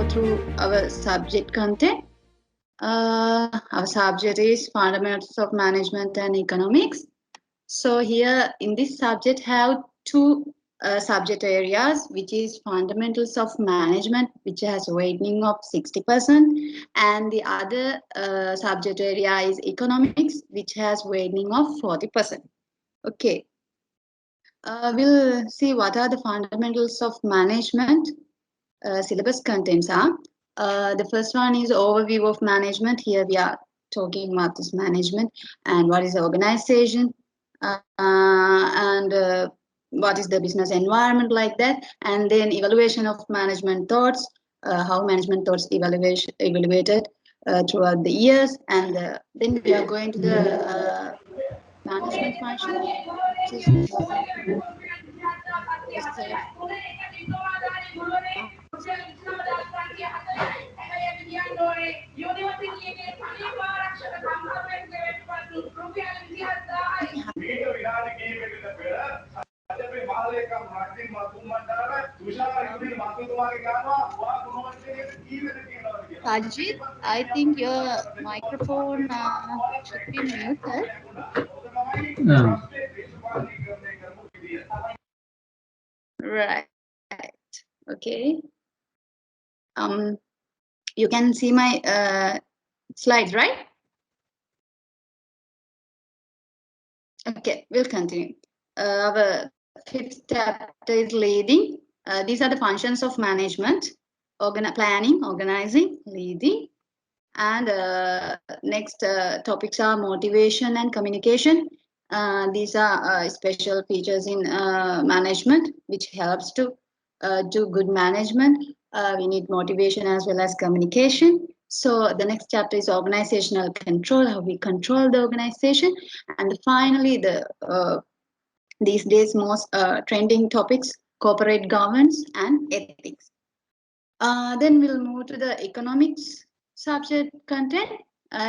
go through our subject content. Our subject is Fundamentals of Management and Economics. So here in this subject have two subject areas, which is Fundamentals of Management, which has a weighting of 60%, and the other subject area is Economics, which has weighting of 40%. Okay. We'll see what are the fundamentals of management syllabus contents are. The first one is overview of management. Here we are talking about this management and what is the organization and what is the business environment like that. And then evaluation of management thoughts, how management thoughts evaluated throughout the years. And then we are going to the management function. Sajid, I think your microphone should be muted. Right. Okay. You can see my slides, right? Okay, we'll continue. Our fifth chapter is leading. These are the functions of management: planning, organizing, leading. And next topics are motivation and communication. These are special features in management, which helps to do good management. We need motivation as well as communication. So the next chapter is organizational control, how we control the organization. And finally, these days most trending topics, corporate governance and ethics. Then we'll move to the economics subject content.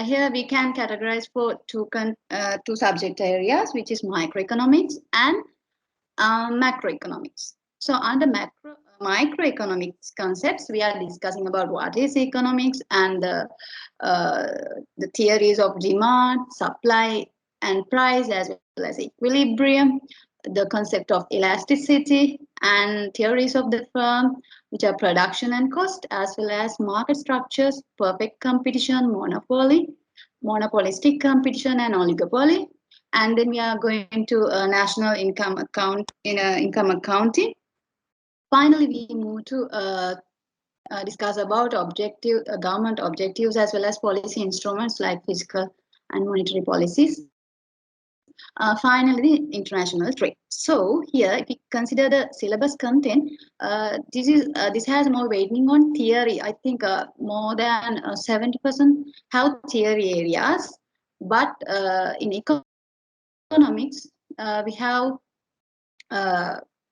Here we can categorize for two subject areas, which is microeconomics and macroeconomics. So under microeconomics concepts, we are discussing about what is economics and the theories of demand, supply, and price, as well as equilibrium, the concept of elasticity, and theories of the firm, which are production and cost, as well as market structures, perfect competition, monopoly, monopolistic competition, and oligopoly. And then we are going to national income income accounting. Finally, we move to discuss about government objectives as well as policy instruments like fiscal and monetary policies. Finally, international trade. So here, if we consider the syllabus content, this has more weighting on theory. I think more than 70% have theory areas, but in economics, we have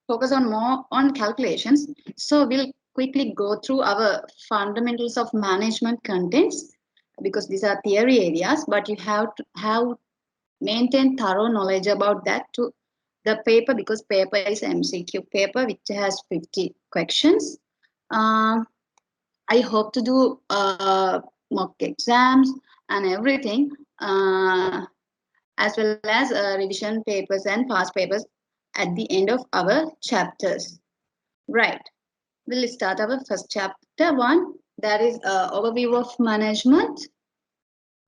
focus on more on calculations. So we'll quickly go through our fundamentals of management contents because these are theory areas, but you have to maintain thorough knowledge about that to the paper, because paper is MCQ paper which has 50 questions. I hope to do mock exams and everything, as well as revision papers and past papers at the end of our chapters. Right. We'll start our first chapter 1, that is overview of management.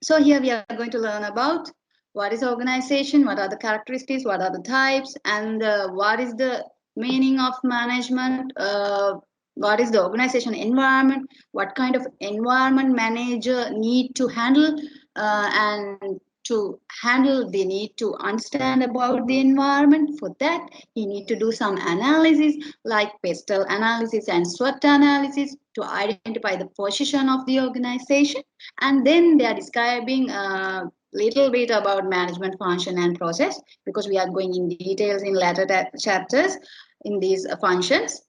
So here we are going to learn about what is organization, what are the characteristics, what are the types, and what is the meaning of management, what is the organization environment, what kind of environment manager need to handle, and to handle they need to understand about the environment. For that, he need to do some analysis like pestle analysis and SWOT analysis to identify the position of the organization. And then they are describing little bit about management function and process, because we are going in details in later chapters in these functions.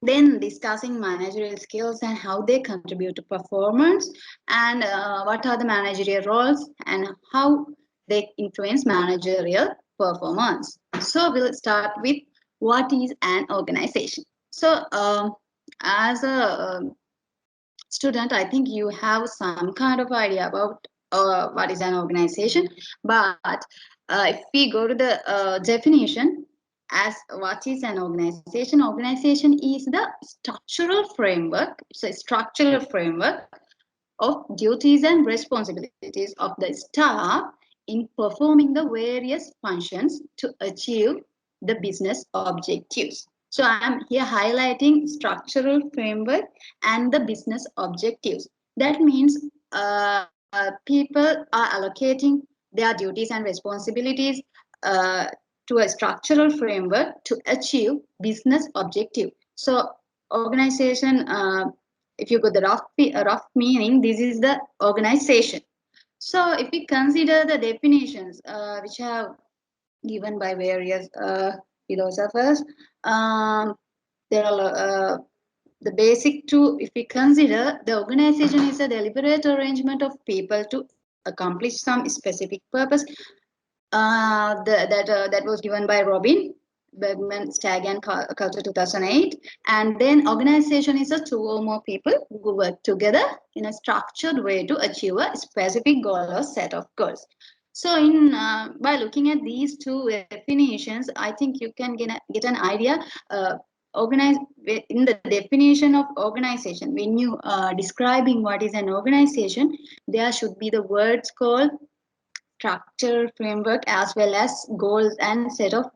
Then discussing managerial skills and how they contribute to performance, and what are the managerial roles and how they influence managerial performance. So we'll start with what is an organization. So as a Student, I think you have some kind of idea about what is an organization. But if we go to the definition, as what is an organization? Organization is the structural framework. It's a structural framework of duties and responsibilities of the staff in performing the various functions to achieve the business objectives. So I'm here highlighting structural framework and the business objectives. That means people are allocating their duties and responsibilities uh, to a structural framework to achieve business objective. So organization, if you got the rough meaning, this is the organization. So if we consider the definitions which are given by various philosophers, um, there are the basic two. If we consider, the organization is a deliberate arrangement of people to accomplish some specific purpose. That was given by Robin Bergman, Stag and Culture 2008. And then organization is a two or more people who work together in a structured way to achieve a specific goal or set of goals. So in by looking at these two definitions, I think you can get an idea. Organize in the definition of organization, when you are describing what is an organization, there should be the words called structure framework as well as goals and set of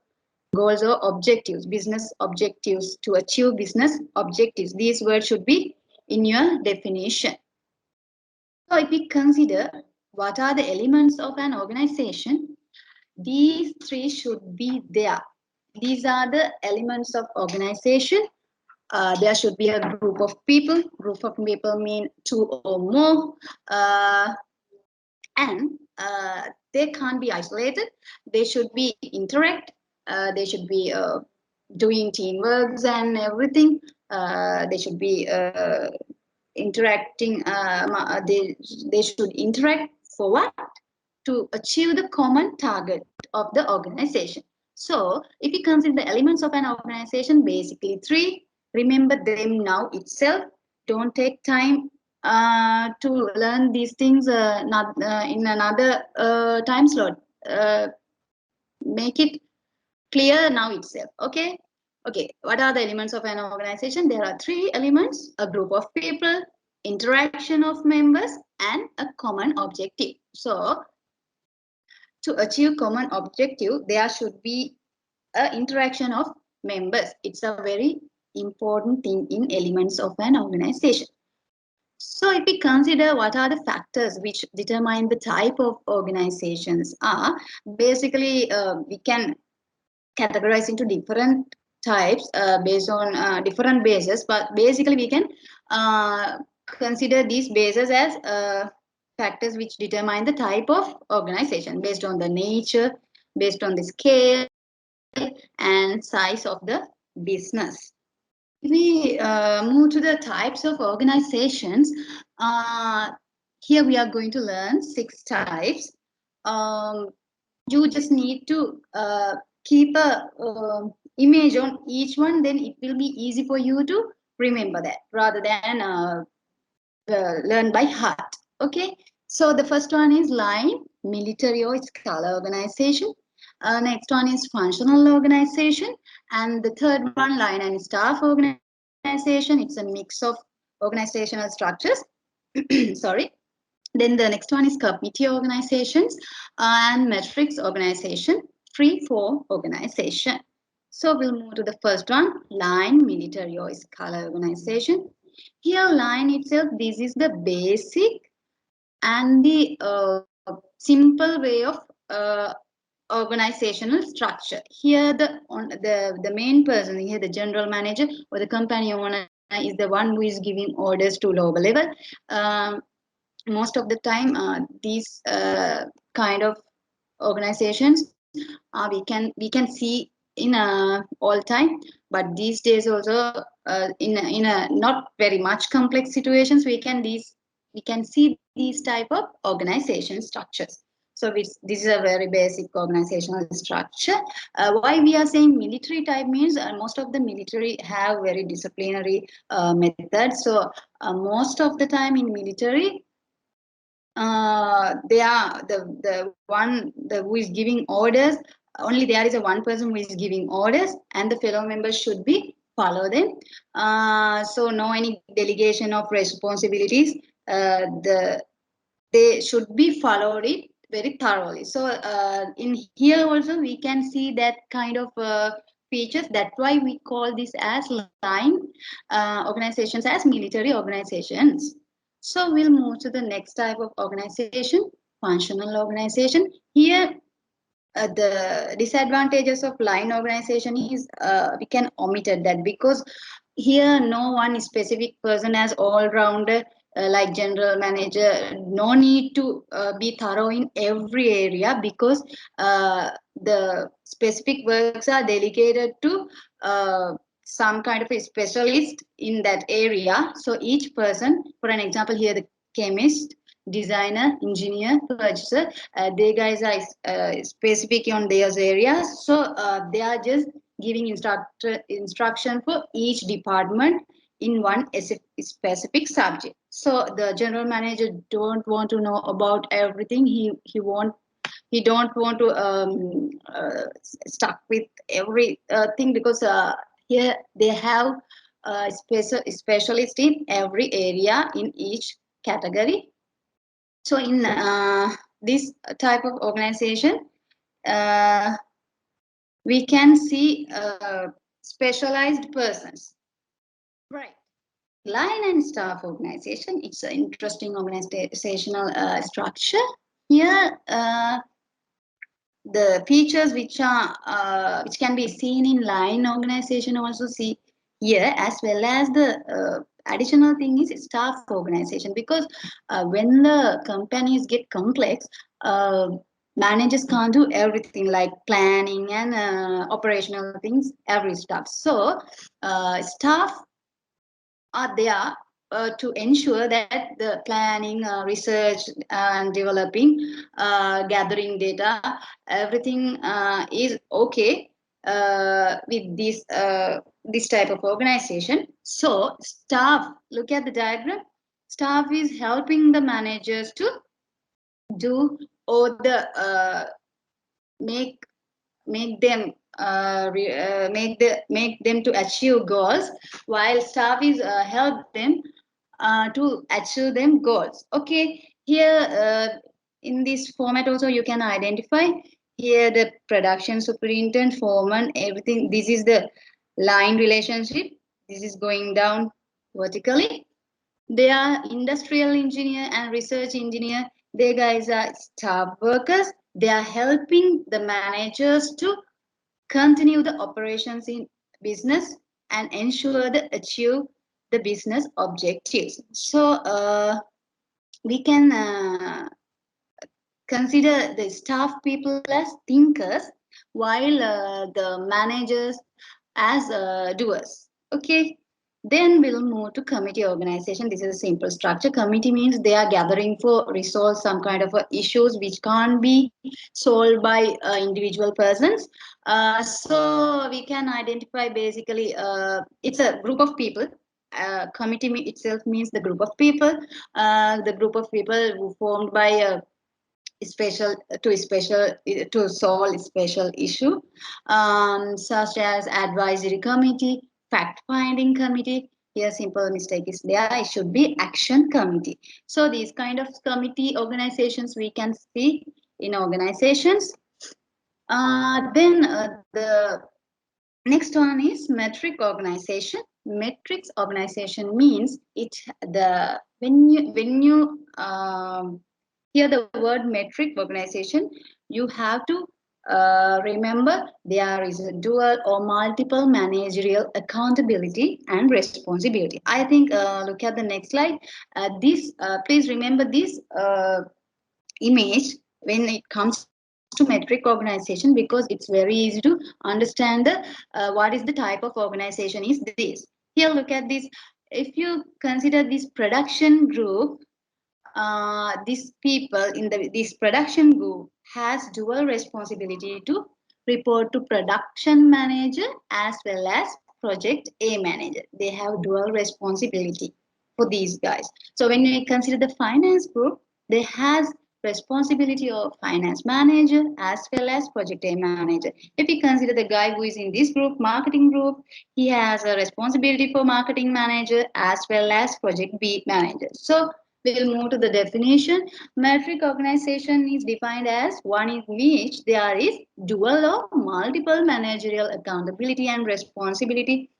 goals or objectives, business objectives to achieve business objectives. These words should be in your definition. So if we consider what are the elements of an organization, these three should be there. These are the elements of organization. There should be a group of people. Group of people mean two or more. And they can't be isolated. They should be interact. They should be doing teamworks and everything. They should be interacting. They should interact for what? To achieve the common target of the organization. So if you consider the elements of an organization, basically three. Remember them now itself. Don't take time to learn these things not in another time slot. Make it clear now itself. Okay, what are the elements of an organization? There are three elements: a group of people, interaction of members, and a common objective. So to achieve common objective, there should be a interaction of members. It's a very important thing in elements of an organization. So if we consider what are the factors which determine the type of organizations are, basically we can categorize into different types based on different bases, but basically we can consider these bases as factors which determine the type of organization based on the nature, based on the scale and size of the business. If we move to the types of organizations, uh, here we are going to learn 6 types. Um, you just need to keep a image on each one, then it will be easy for you to remember that rather than learn by heart. Okay, so the first one is line, military or scholar organization. Next one is functional organization, and the third one, line and staff organization. It's a mix of organizational structures. Sorry. Then the next one is committee organizations and matrix organization, free form organization. So we'll move to the first one, line, military or scholar organization. Here, line itself, this is the basic and the simple way of organizational structure. Here, the main person, here the general manager or the company owner is the one who is giving orders to lower level. Um, Most of the time these kind of organizations we can see in all time, but these days also in a not very much complex situations we can see these type of organization structures. So this is a very basic organizational structure. Why we are saying military type means most of the military have very disciplinary methods. So most of the time in military, they are the one who is giving orders. Only there is a one person who is giving orders, and the fellow members should be follow them. So no any delegation of responsibilities. They should be followed it very thoroughly. So in here also we can see that kind of features. That's why we call this as line organizations, as military organizations. So we'll move to the next type of organization, functional organization. Here the disadvantages of line organization is we can omitted that, because here no one specific person as all rounder like general manager. No need to be thorough in every area, because the specific works are delegated to some kind of a specialist in that area. So each person, for an example here, the chemist, designer, engineer, purchaser, they guys are specific on their areas. So they are just giving instruction for each department in one specific subject. So the general manager don't want to know about everything. He don't want to stuck with every thing, because here they have a specialist in every area in each category. So in this type of organization, uh, we can see specialized persons. Right. Line and staff organization, it's an interesting organizational structure. Here, the features which can be seen in line organization also see here, as well as the additional thing is staff organization, because when the companies get complex, uh, managers can't do everything like planning and operational things, every stuff. So staff are there to ensure that the planning, research, and developing, gathering data, everything is okay with this type of organization. So staff, look at the diagram. Staff is helping the managers to do all the make them make them to achieve goals, while staff is help them to achieve them goals. Okay, here in this format also you can identify here the production superintendent, foreman, everything. This is the line relationship. This is going down vertically. They are industrial engineer and research engineer. They guys are staff workers. They are helping the managers to continue the operations in business and ensure the achieve the business objectives. So we can consider the staff people as thinkers, while the managers as doers. Okay. Then we'll move to committee organization. This is a simple structure. Committee means they are gathering for resolve some kind of issues which can't be solved by individual persons. So we can identify basically it's a group of people. Committee itself means the group of people. The group of people formed by special to solve a special issue, such as advisory committee, fact finding committee. Here simple mistake is there, it should be action committee. So these kind of committee organizations we can see in organizations. Then the next one is metric organization. Metrics organization means it the when you hear the word metric organization, you have to remember there is a dual or multiple managerial accountability and responsibility. I think look at the next slide. This please remember this image when it comes to metric organization, because it's very easy to understand what is the type of organization is this. Here look at this. If you consider this production group, these people in this production group has dual responsibility to report to production manager as well as project A manager. They have dual responsibility for these guys. So when we consider the finance group, they has responsibility of finance manager as well as project A manager. If we consider the guy who is in this group, marketing group, he has a responsibility for marketing manager as well as project B manager. So we'll move to the definition. Metric organization is defined as one in which there is dual or multiple managerial accountability and responsibility.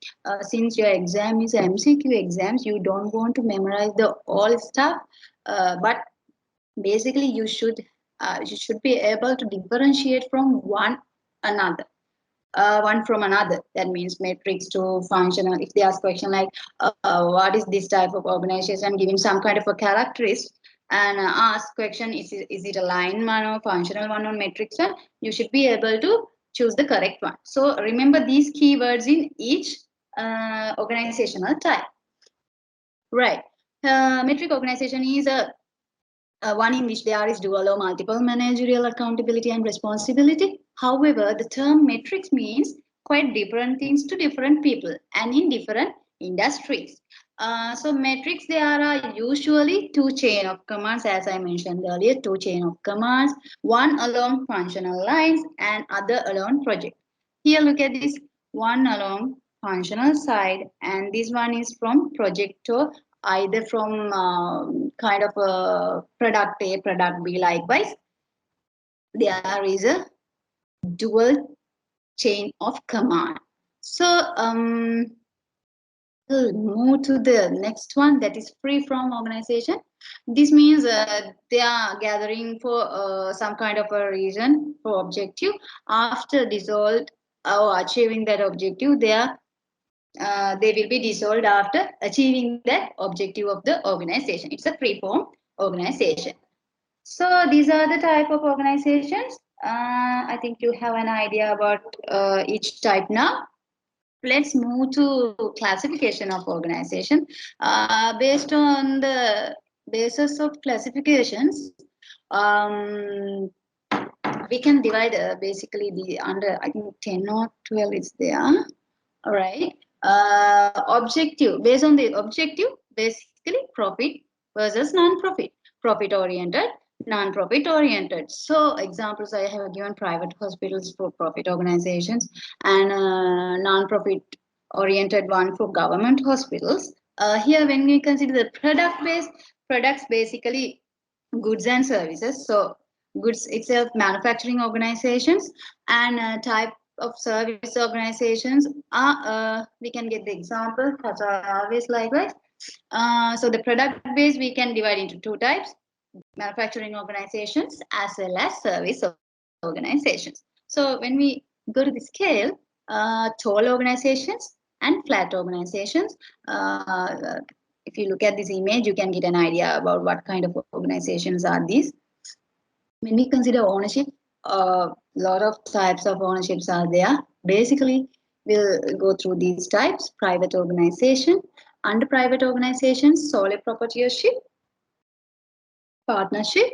Since your exam is MCQ exams, you don't want to memorize the all stuff, but basically you should be able to differentiate from one from another. That means matrix to functional. If they ask question like, what is this type of organization, giving some kind of a characteristic, and ask question, is it a line one or functional one or matrix one, you should be able to choose the correct one. So remember these keywords in each organizational type. Right. Metric organization is a one in which there is dual or multiple managerial accountability and responsibility. However, the term metrics means quite different things to different people and in different industries. So metrics, there are usually two chain of commands, as I mentioned earlier, two chain of commands, one along functional lines and other along project. Here look at this, one along functional side and this one is from project to either from kind of a product A, product B. Likewise, there is a dual chain of command. So we'll move to the next one, that is free from organization. This means they are gathering for some kind of a reason for objective. After dissolved or achieving that objective, they will be dissolved after achieving that objective of the organization. It's a free-form organization. So these are the type of organizations. I think you have an idea about each type now. Let's move to classification of organization. Based on the basis of classifications, um, we can divide basically the under, I think 10 or 12 is there. All right. Objective. Based on the objective, basically profit versus non-profit. Profit oriented, non-profit oriented. So examples I have given: private hospitals for profit organizations and non-profit oriented one for government hospitals. Here when we consider the product based, products basically goods and services. So goods itself, manufacturing organizations, and type of service organizations are, we can get the example as I always likewise. So the product base we can divide into two types: manufacturing organizations as well as service organizations. So when we go to the scale, tall organizations and flat organizations. If you look at this image, you can get an idea about what kind of organizations are these. When we consider ownership, a lot of types of ownerships are there. Basically, we'll go through these types: private organization, under private organizations, sole proprietorship, partnership,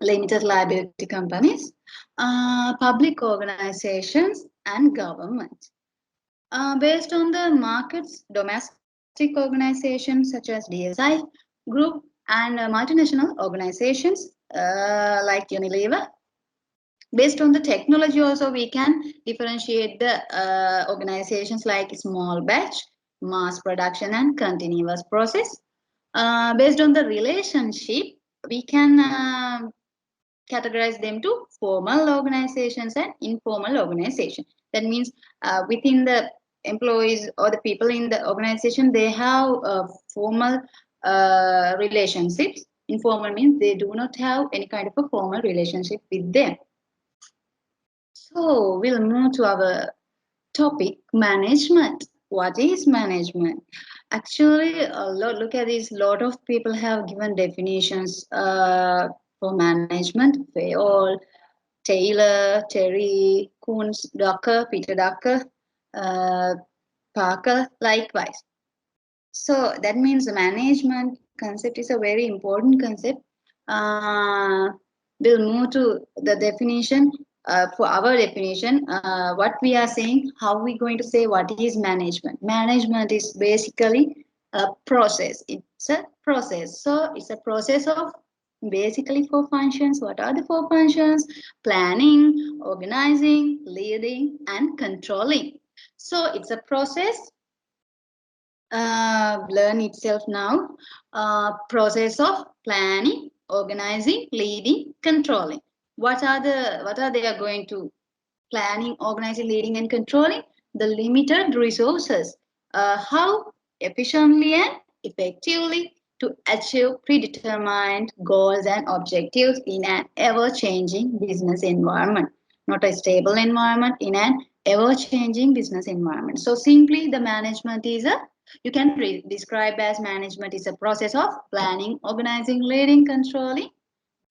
limited liability companies, public organizations, and government. Based on the markets, domestic organizations such as DSI Group and multinational organizations like Unilever. Based on the technology also, we can differentiate the organizations like small batch, mass production, and continuous process. Based on the relationship, we can categorize them to formal organizations and informal organizations. That means within the employees or the people in the organization, they have formal relationships. Informal means they do not have any kind of a formal relationship with them. So we'll move to our topic, management. What is management? Actually, look at this. Lot of people have given definitions for management. Fayol, Taylor, Terry, Kuhns, Ducker, Peter Ducker, uh, Parker, likewise. So that means management concept is a very important concept. Uh, we'll move to the definition. For our definition, what we are saying, how we going to say what is management? Management is basically a process. It's a process. So it's a process of basically four functions. What are the four functions? Planning, organizing, leading, and controlling. So it's a process. Learn itself now. Process of planning, organizing, leading, controlling. What are they are going to planning, organizing, leading, and controlling? The limited resources. How efficiently and effectively to achieve predetermined goals and objectives in an ever-changing business environment. Not a stable environment, in an ever-changing business environment. So simply the management is a you can describe as management is a process of planning, organizing, leading, controlling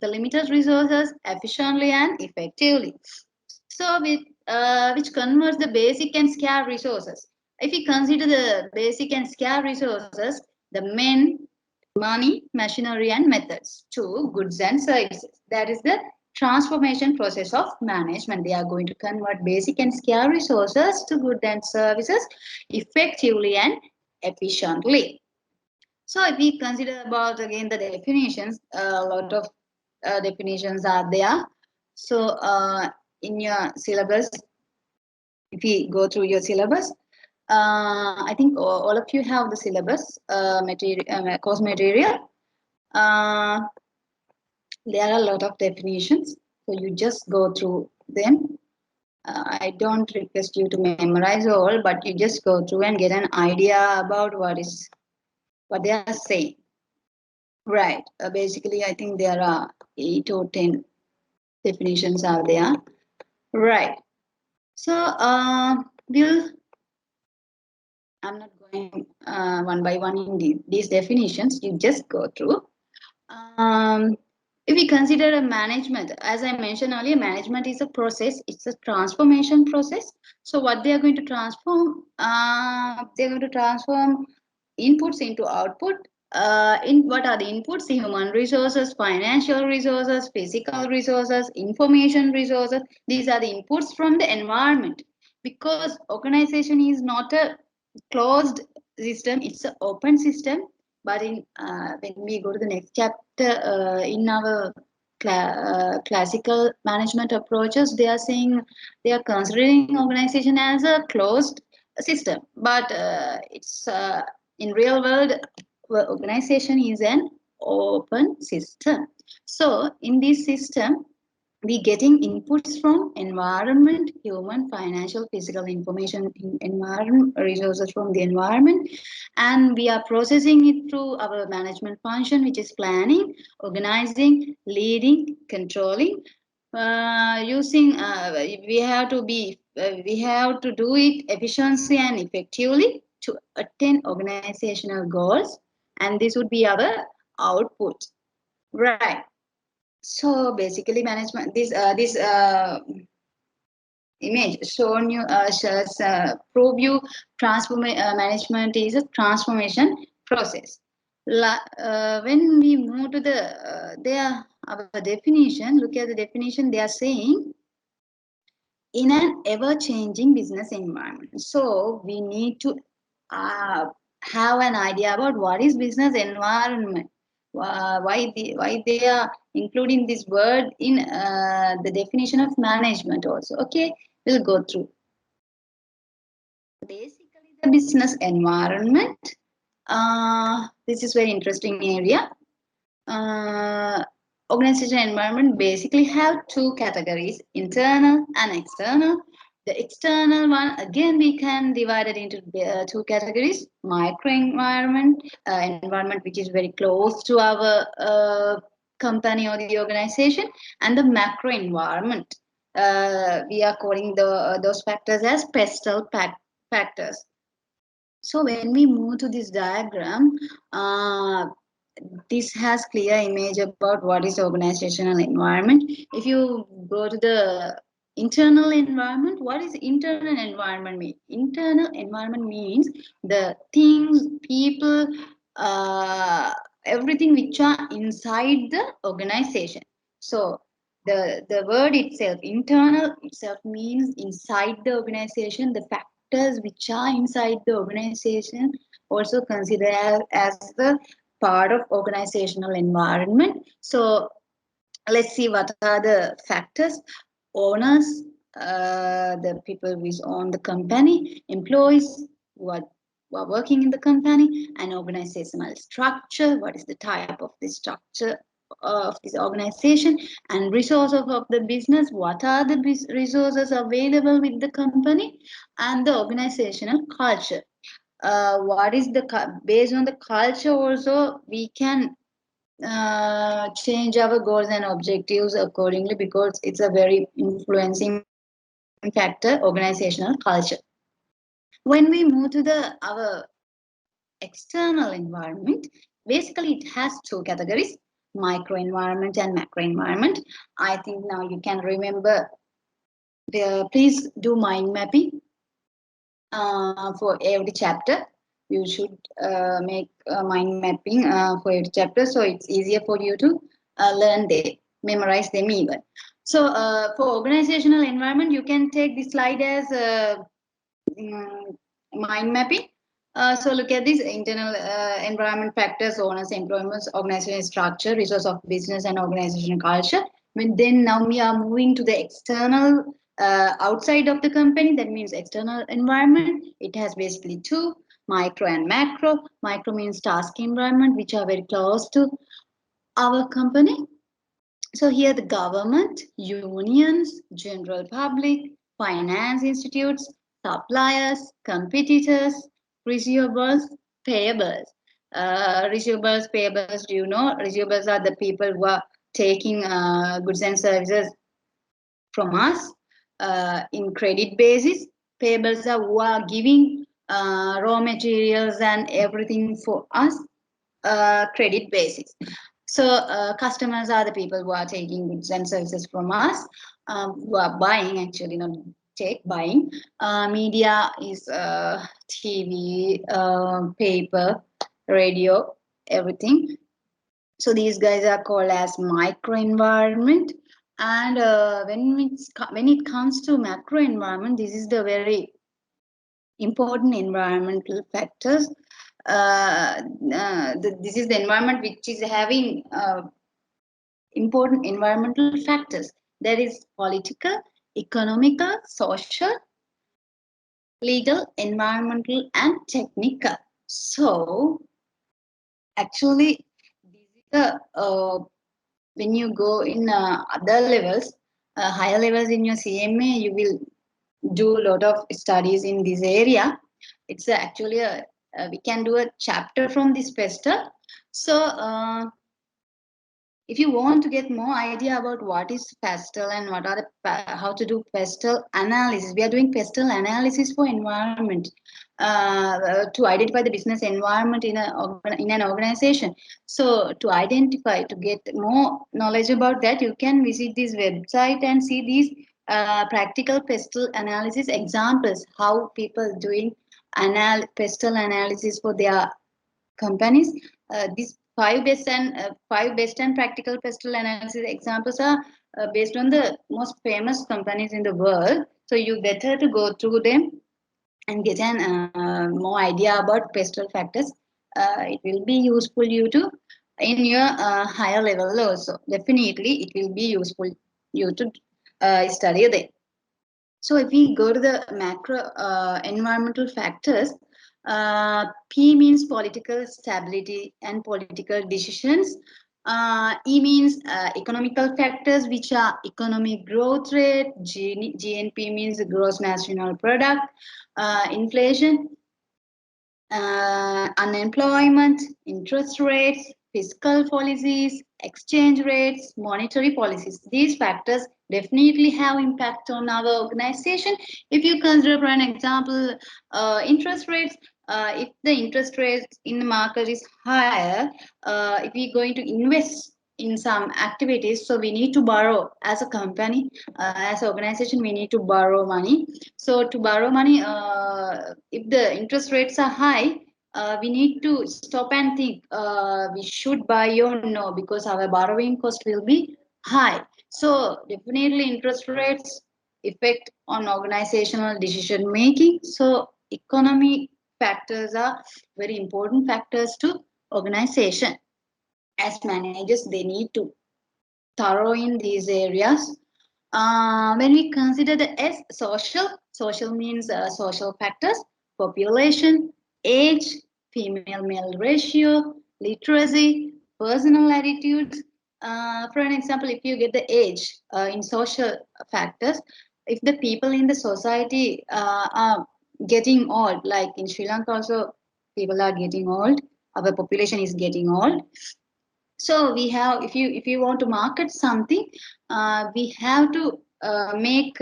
the limited resources efficiently and effectively. So, which converts the basic and scarce resources. If we consider the basic and scarce resources, the men, money, machinery, and methods to goods and services. That is the transformation process of management. They are going to convert basic and scarce resources to goods and services effectively and efficiently. So if we consider about again the definitions, a lot of definitions are there. So in your syllabus, if we go through your syllabus, I think all of you have the syllabus material, course material. There are a lot of definitions, so you just go through them. I don't request you to memorize all, but you just go through and get an idea about what they are saying. Right. Basically, I think there are 8 or 10 definitions are there. Right. So, I'm not going one by one in these definitions. You just go through. Um, if we consider a management, as I mentioned earlier, management is a process. It's a transformation process. So, what they are going to transform? They're going to transform inputs into output. In what are the inputs? Human resources, financial resources, physical resources, information resources. These are the inputs from the environment. Because organization is not a closed system; it's an open system. But in when we go to the next chapter in our classical management approaches, they are saying they are considering organization as a closed system. But it's in real world, organization is an open system. So in this system, we getting inputs from environment, human, financial, physical information, environment, resources from the environment, and we are processing it through our management function, which is planning, organizing, leading, controlling. Using we have to do it efficiently and effectively to attain organizational goals, and this would be our output. Right. So basically, management. This image shown you shows prove you management is a transformation process. When we move to the their our definition, look at the definition. They are saying in an ever-changing business environment. So we need to uh, have an idea about what is business environment. Why they are including this word in the definition of management also. Okay, we'll go through. Basically, the business environment. This is very interesting area. Uh, Organization environment basically have two categories, internal and external. The external one, again, we can divide it into two categories, microenvironment, environment which is very close to our company or the organization, and the macro environment. We are calling those factors as pestle factors. So when we move to this diagram, this has clear image about what is organizational environment. If you go to the internal environment, what is internal environment mean? Internal environment means the things, people, everything which are inside the organization. So the word itself, internal itself, means inside the organization. The factors which are inside the organization also considered as the part of organizational environment. So let's see what are the factors. Owners, the people who own the company, employees who are working in the company, and organizational structure. What is the type of the structure of this organization? And resources of the business. What are the resources available with the company? And the organizational culture. What is the based on the culture also we can change our goals and objectives accordingly, because it's a very influencing factor, organizational culture. When we move to the our external environment, basically it has two categories: micro environment and macro environment. I think now you can remember. Please do mind mapping for every chapter. You should make mind mapping for every chapter, so it's easier for you to learn them, memorize them even. So for organizational environment, you can take this slide as mm, mind mapping. So look at these internal environment factors: owners, employments, organizational structure, resource of business, and organizational culture. Then now we are moving to the external, outside of the company. That means external environment. It has basically two: micro and macro. Micro means task environment, which are very close to our company. So here the government, unions, general public, finance institutes, suppliers, competitors, receivables, payables. Receivables, payables, do you know? Receivables are the people who are taking goods and services from us in credit basis. Payables are who are giving raw materials and everything for us, credit basis. So customers are the people who are taking goods and services from us, who are buying, actually, not take, buying. Media is TV, paper, radio, everything. So these guys are called as microenvironment. And when it comes to macro environment, this is the very important environmental factors. This is the environment which is having important environmental factors. There is political, economical, social, legal, environmental, and technical. So actually, this is the when you go in other levels, higher levels in your CMA, you will do a lot of studies in this area. It's actually we can do a chapter from this pestle. So if you want to get more idea about what is pestle and what are the how to do pestle analysis, we are doing pestle analysis for environment, to identify the business environment in an organization. So to identify, to get more knowledge about that, you can visit this website and see these practical pestle analysis examples, how people doing pestle analysis for their companies. These five best and practical pestle analysis examples are based on the most famous companies in the world. So you better to go through them and get an more idea about pestle factors. It will be useful you to in your higher level also. Definitely, it will be useful you to study them. So if we go to the macro environmental factors, P means political stability and political decisions. E means economical factors, which are economic growth rate. GNP means gross national product. Inflation, unemployment, interest rates, fiscal policies, exchange rates, monetary policies. These factors definitely have impact on our organization. If you consider, for an example, interest rates, if the interest rates in the market is higher, if we're going to invest in some activities, so we need to borrow as a company, as an organization, we need to borrow money. So to borrow money, if the interest rates are high, we need to stop and think we should buy or no, because our borrowing cost will be high. So definitely interest rates effect on organizational decision making. So economic factors are very important factors to organization. As managers, they need to thorough in these areas. When we consider the S, social means social factors, population, age, female-male ratio, literacy, personal attitudes. For an example, if you get the age in social factors, if the people in the society are getting old, like in Sri Lanka also, people are getting old, our population is getting old. So we have, if you want to market something, we have to make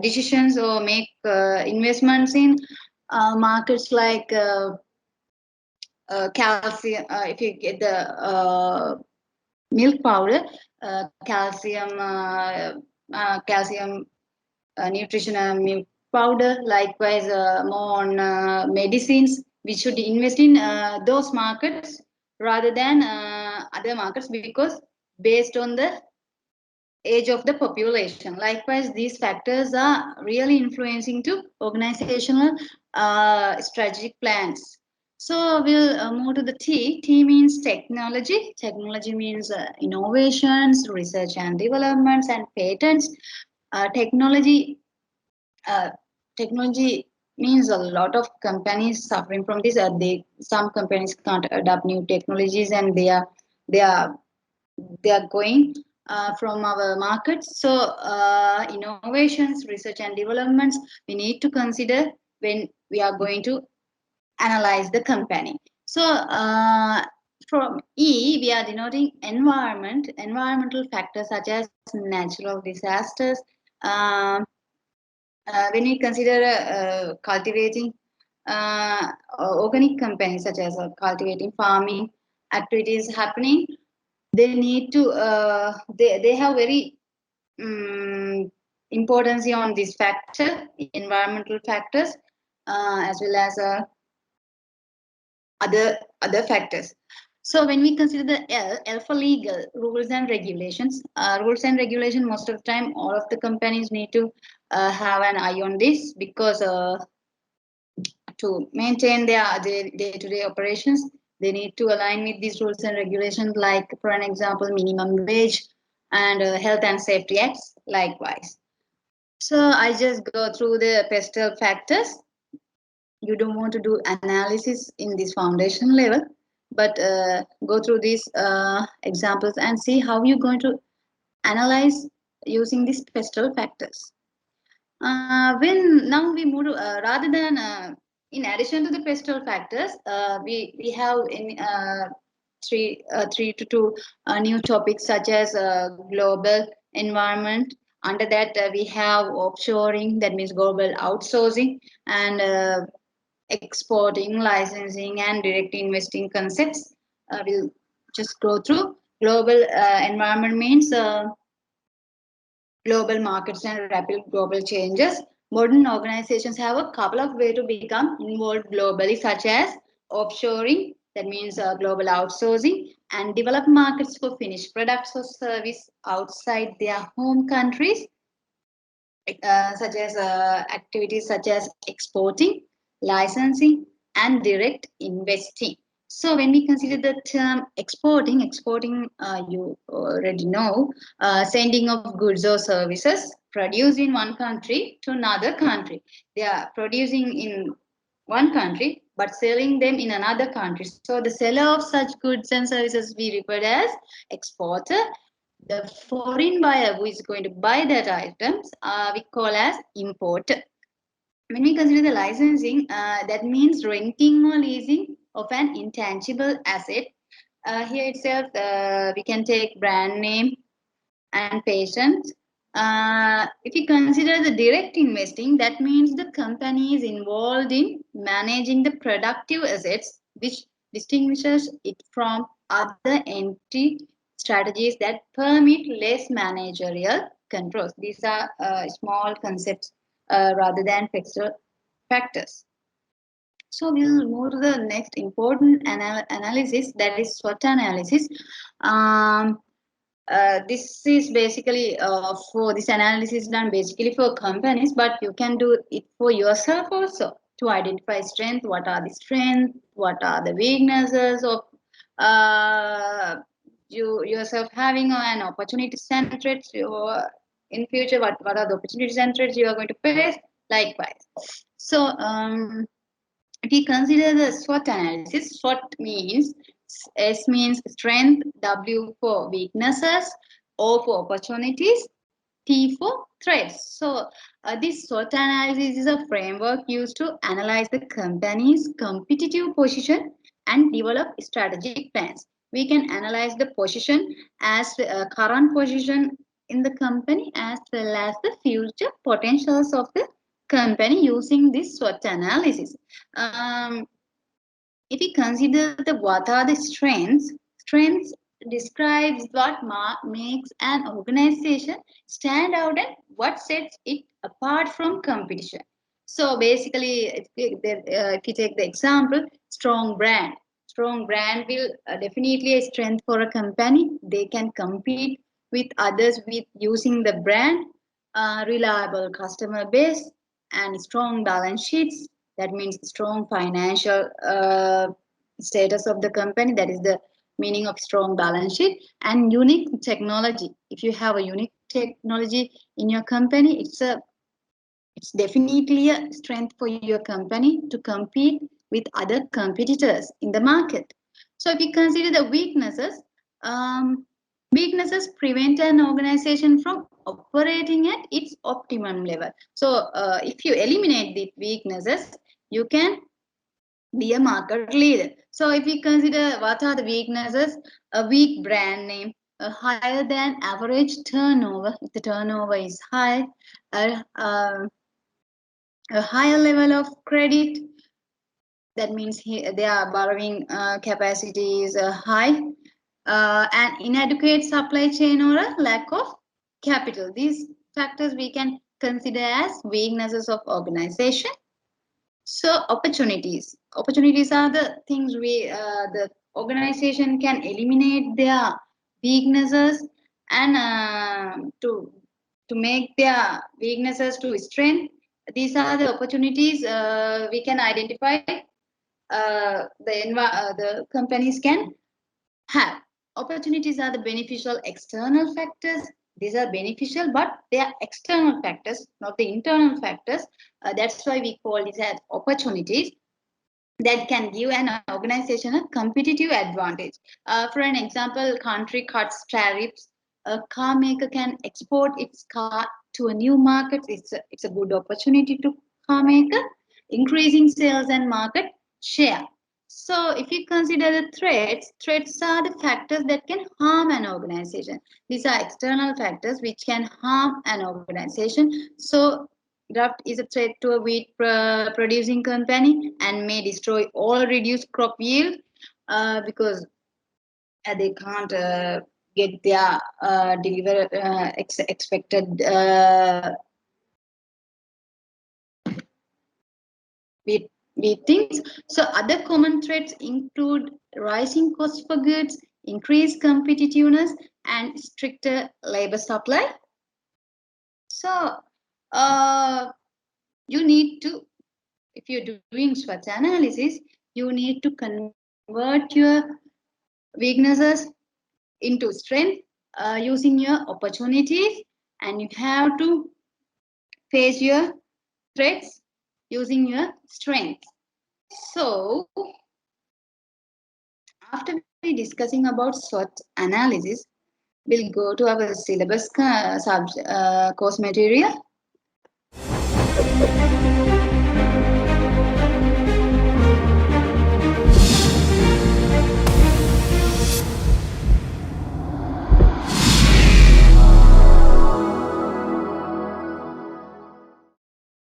decisions or make investments in markets like calcium. If you get the milk powder, calcium nutrition milk powder. Likewise, more on medicines. We should invest in those markets rather than other markets, because based on the age of the population. Likewise, these factors are really influencing to organizational strategic plans. So we'll move to the T. T means technology. Technology means innovations, research and developments, and patents. Technology uh, technology means a lot of companies suffering from this. Some companies can't adopt new technologies, and they are they are going from our markets. So innovations, research and developments, we need to consider when we are going to analyze the company. So from E, we are denoting environmental factors such as natural disasters. Um, when we consider cultivating organic companies, such as cultivating farming activities happening, they need to they have very importance on this factor, environmental factors, as well as other factors. So when we consider the L for legal, rules and regulations. Rules and regulation, most of the time, all of the companies need to have an eye on this, because to maintain their day-to-day operations, they need to align with these rules and regulations, like, for an example, minimum wage and health and safety acts, likewise. So I just go through the pestle factors. You don't want to do analysis in this foundation level, but go through these examples and see how you're going to analyze using these pestle factors. When now we move to, rather than in addition to the pestle factors, we have in three to two new topics, such as global environment. Under that, we have offshoring, that means global outsourcing, and exporting, licensing, and direct investing concepts. We'll just go through. Global environment means global markets and rapid global changes. Modern organizations have a couple of ways to become involved globally, such as offshoring, that means global outsourcing, and develop markets for finished products or service outside their home countries, such as activities such as exporting, licensing, and direct investing. So when we consider the term exporting, you already know, sending of goods or services produced in one country to another country. They are producing in one country but selling them in another country. So the seller of such goods and services we refer as exporter. The foreign buyer who is going to buy that items we call as importer. When we consider the licensing, that means renting or leasing of an intangible asset. Here itself, we can take brand name and patents. If you consider the direct investing, that means the company is involved in managing the productive assets, which distinguishes it from other entity strategies that permit less managerial controls. These are small concepts rather than fixed factors. So we'll move to the next important analysis, that is SWOT analysis. Um, this is basically for this analysis done basically for companies, but you can do it for yourself also to identify strength. What are the strengths? What are the weaknesses of uh, you yourself having an opportunity and threats in future? What are the opportunities and threats you are going to face? Likewise. So if we consider the SWOT analysis, SWOT means S means strength, W for weaknesses, O for opportunities, T for threats. So this SWOT analysis is a framework used to analyze the company's competitive position and develop strategic plans. We can analyze the position as current position in the company as well as the future potentials of the company using this SWOT analysis. Um, if we consider the what are the strengths, strengths describes what makes an organization stand out and what sets it apart from competition. So basically, if you take the example, strong brand will definitely a strength for a company. They can compete with others with using the brand, reliable customer base, and strong balance sheets. That means strong financial status of the company. That is the meaning of strong balance sheet. And unique technology. If you have a unique technology in your company, it's definitely a strength for your company to compete with other competitors in the market. So if you consider the weaknesses, um, weaknesses prevent an organization from operating at its optimum level. So if you eliminate the weaknesses, you can be a market leader. So if we consider what are the weaknesses, a weak brand name, a higher than average turnover, if the turnover is high, a, a higher level of credit, that means their borrowing capacity is high, an inadequate supply chain or a lack of capital. These factors we can consider as weaknesses of organization. So opportunities are the things the organization can eliminate their weaknesses and to make their weaknesses to strength. These are the opportunities we can identify. The companies can have. Opportunities are the beneficial external factors. These are beneficial, but they are external factors, not the internal factors. That's why we call these as opportunities that can give an organization a competitive advantage. For an example, country cuts tariffs. A car maker can export its car to a new market. It's a good opportunity to car maker, increasing sales and market share. So if you consider the threats are the factors that can harm an organization. These are external factors which can harm an organization. So drought is a threat to a wheat producing company and may destroy all reduced crop yield because they can't get their expected wheat, wheat things. So other common threats include rising costs for goods, increased competitiveness, and stricter labor supply. So you need to, if you're doing SWOT analysis, you need to convert your weaknesses into strength using your opportunities, and you have to face your threats using your strengths. So, after we discussing about SWOT analysis, we'll go to our syllabus course material.